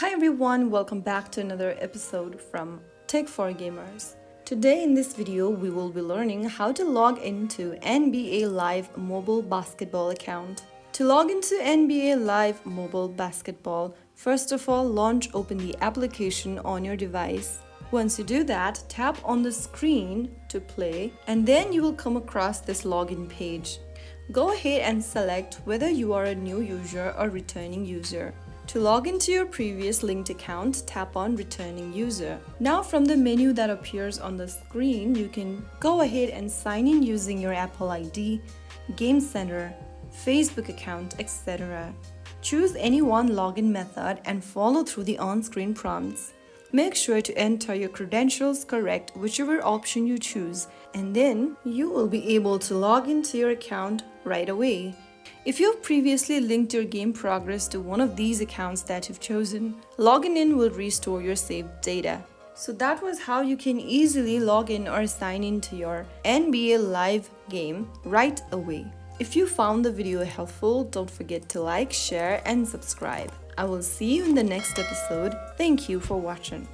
Hi everyone, welcome back to another episode from Tech for Gamers. Today in this video, we will be learning how to log into NBA Live mobile basketball account. To log into NBA Live mobile basketball, first of all, open the application on your device. Once you do that, tap on the screen to play, and then you will come across this login page. Go ahead and select whether you are a new user or returning user. To log into your previous linked account, tap on Returning User. Now from the menu that appears on the screen, you can go ahead and sign in using your Apple ID, Game Center, Facebook account, etc. Choose any one login method and follow through the on-screen prompts. Make sure to enter your credentials correct, whichever option you choose, and then you will be able to log into your account right away. If you've previously linked your game progress to one of these accounts that you've chosen, logging in will restore your saved data. So that was how you can easily log in or sign into your NBA Live game right away. If you found the video helpful, don't forget to like, share, and subscribe. I will see you in the next episode. Thank you for watching.